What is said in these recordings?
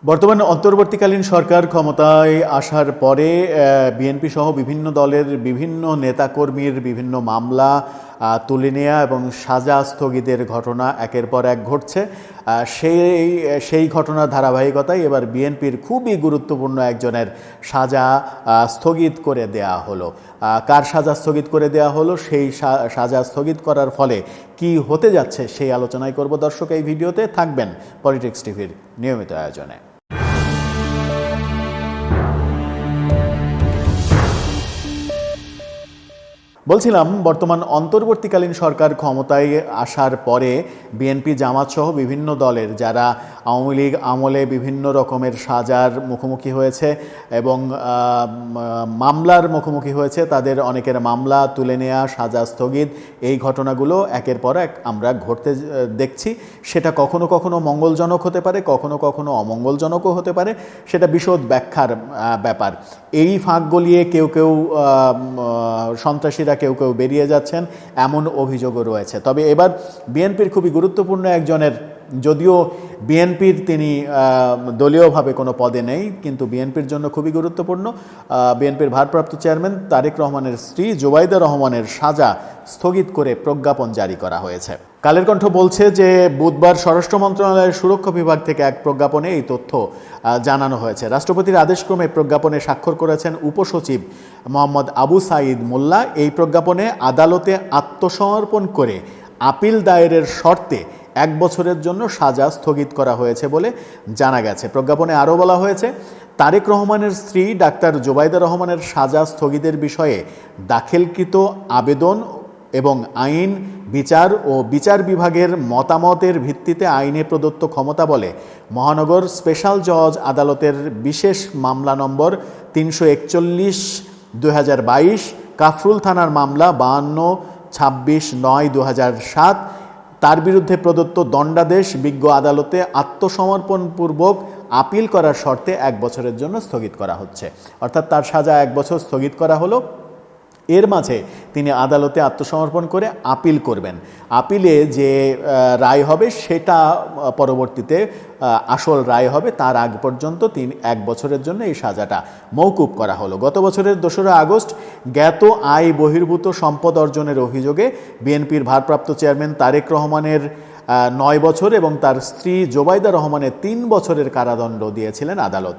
বর্তমান অন্তর্বর্তীকালীন সরকার ক্ষমতায় আসার পরে বিএনপি সহ বিভিন্ন দলের বিভিন্ন নেতাকর্মীর বিভিন্ন মামলা তুলে নেওয়া এবং সাজা স্থগিতের ঘটনা একের পর এক ঘটছে। সেই ঘটনার ধারাবাহিকতায় এবার বিএনপির খুবই গুরুত্বপূর্ণ একজনের সাজা স্থগিত করে দেয়া হলো। কার সাজা স্থগিত করে দেয়া হলো, সেই সাজা স্থগিত করার ফলে কি হতে যাচ্ছে সেই আলোচনাই করব। দর্শক, এই ভিডিওতে থাকবেন পলিটিক্স টিভির নিয়মিত আয়োজনে। বলছিলাম, বর্তমান অন্তর্বর্তীকালীন সরকার ক্ষমতায় আসার পরে বিএনপি জামাত সহ বিভিন্ন দলের যারা আওয়ামী লীগ আমলে বিভিন্ন রকমের সাজার মুখোমুখি হয়েছে এবং মামলার মুখোমুখি হয়েছে, তাদের অনেকের মামলা তুলে নেওয়া, সাজা স্থগিত, এই ঘটনাগুলো একের পর এক আমরা ঘটতে দেখছি। সেটা কখনো কখনো মঙ্গলজনক হতে পারে, কখনো কখনো অমঙ্গলজনকও হতে পারে, সেটা বিশদ ব্যাখ্যার ব্যাপার। এই ফাঁক গলিয়ে কেউ কেউ সন্ত্রাসীরা কেউ কেউ বেরিয়ে যাচ্ছেন, এমন অভিযোগও রয়েছে। তবে এবার বিএনপির খুবই গুরুত্বপূর্ণ একজনের, যদিও বিএনপির তিনি দলীয়ভাবে কোনো পদে নেই, কিন্তু বিএনপির জন্য খুবই গুরুত্বপূর্ণ, বিএনপির ভারপ্রাপ্ত চেয়ারম্যান তারেক রহমানের স্ত্রী জুবাইদা রহমানের সাজা স্থগিত করে প্রজ্ঞাপন জারি করা হয়েছে। কালের কণ্ঠ বলছে যে বুধবার স্বরাষ্ট্র মন্ত্রণালয়ের সুরক্ষা বিভাগ থেকে এক প্রজ্ঞাপনে এই তথ্য জানানো হয়েছে। রাষ্ট্রপতির আদেশক্রমে প্রজ্ঞাপনে স্বাক্ষর করেছেন উপসচিব মোহাম্মদ আবু সাঈদ মোল্লা। এই প্রজ্ঞাপনে আদালতে আত্মসমর্পণ করে আপিল দায়েরের শর্তে 1 বছরের জন্য সাজা স্থগিত করা হয়েছে বলে জানা গেছে। প্রজ্ঞাপনে আরও বলা হয়েছে, তারেক রহমানের স্ত্রী ডাক্তার জুবাইদা রহমানের সাজা স্থগিতের বিষয়ে দাখিলকৃত আবেদন এবং আইন, বিচার ও বিচার বিভাগের মতামতের ভিত্তিতে আইনে প্রদত্ত ক্ষমতা বলে মহানগর স্পেশাল জজ আদালতের বিশেষ মামলা নম্বর 341/2022, কাফরুল থানার মামলা 52-26-9-2007, তার বিরুদ্ধে প্রদত্ত দণ্ডাদেশ বিজ্ঞ আদালতে আত্মসমর্পণপূর্বক আপিল করার শর্তে 1 বছরের জন্য স্থগিত করা হচ্ছে। অর্থাৎ তার সাজা 1 বছর স্থগিত করা হলো। এর মাঝে তিনি আদালতে আত্মসমর্পণ করে আপিল করবেন। আপিলে যে রায় হবে সেটা পরবর্তীতে আসল রায় হবে, তার আগ পর্যন্ত 1 বছরের জন্য এই সাজাটা মওকুফ করা হলো। গত বছরের 2রা আগস্ট জ্ঞাত আয় বহির্ভূত সম্পদ অর্জনের অভিযোগে বিএনপির ভারপ্রাপ্ত চেয়ারম্যান তারেক রহমানের 9 বছর এবং তার স্ত্রী জুবাইদা রহমানের 3 বছরের কারাদণ্ড দিয়েছিলেন আদালত।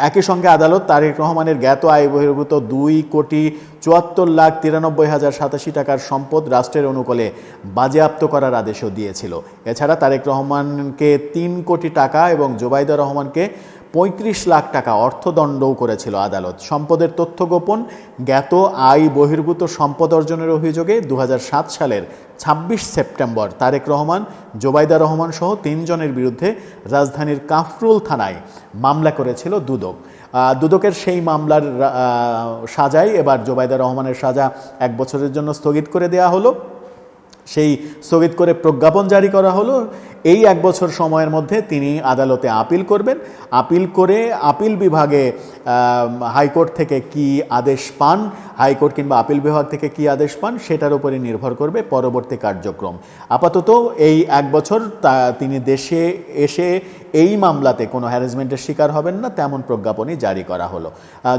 একই সঙ্গে আদালত তারেক রহমানের জ্ঞাত আয় বহির্ভূত 2,74,93,087 টাকার সম্পদ রাষ্ট্রের অনুকূলে বাজেয়াপ্ত করার আদেশও দিয়েছিল। এছাড়া তারেক রহমানকে 3 কোটি টাকা এবং জুবাইদা রহমানকে 35 লাখ টাকা অর্থদণ্ডও করেছিল আদালত। সম্পদের তথ্য গোপন, জ্ঞাত আয় বহির্ভূত সম্পদ অর্জনের অভিযোগে 2007 সালের 26 সেপ্টেম্বর তারেক রহমান, জুবাইদা রহমান সহ 3 জনের বিরুদ্ধে রাজধানীর কাফরুল থানায় মামলা করেছিল দুদক। দুদকের সেই মামলার সাজায় এবার জুবাইদা রহমানের সাজা 1 বছরের জন্য স্থগিত করে দেয়া হলো। সেই স্থগিত করে প্রজ্ঞাপন জারি করা হলো। এই 1 বছর সময়ের মধ্যে তিনি আদালতে আপিল করবেন। আপিল করে আপিল বিভাগে হাইকোর্ট থেকে কি আদেশ পান, হাইকোর্ট কিংবা আপিল বিভাগ থেকে কি আদেশ পান, সেটার উপরে নির্ভর করবে পরবর্তী কার্যক্রম। আপাতত এই 1 বছর তিনি দেশে এসে এই মামলাতে কোনো হ্যারাসমেন্টের শিকার হবেন না, তেমন প্রজ্ঞাপনই জারি করা হলো।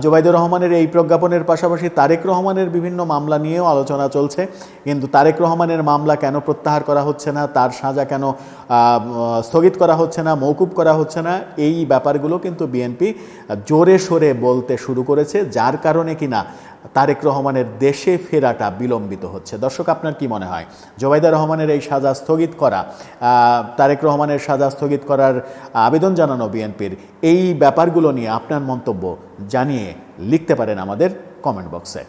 জুবাইদা রহমানের এই প্রজ্ঞাপনের পাশাপাশি তারেক রহমানের বিভিন্ন মামলা নিয়েও আলোচনা চলছে। কিন্তু তারেক রহমানের মামলা কেন প্রত্যাহার করা হচ্ছে না, তার সাজা কেন স্থগিত করা হচ্ছে না, মওকুফ করা হচ্ছে না, এই ব্যাপারগুলো কিন্তু বিএনপি জোরে সোরে বলতে শুরু করেছে, যার কারণে কিনা তারেক রহমানের দেশে ফেরাটা বিলম্বিত হচ্ছে। দর্শক, আপনার কি মনে হয় জুবাইদা রহমানের এই সাজা স্থগিত করা, তারেক রহমানের সাজা স্থগিত করার আবেদন জানানো বিএনপির, এই ব্যাপারগুলো নিয়ে আপনার মন্তব্য জানিয়ে লিখতে পারেন আমাদের কমেন্ট বক্সে।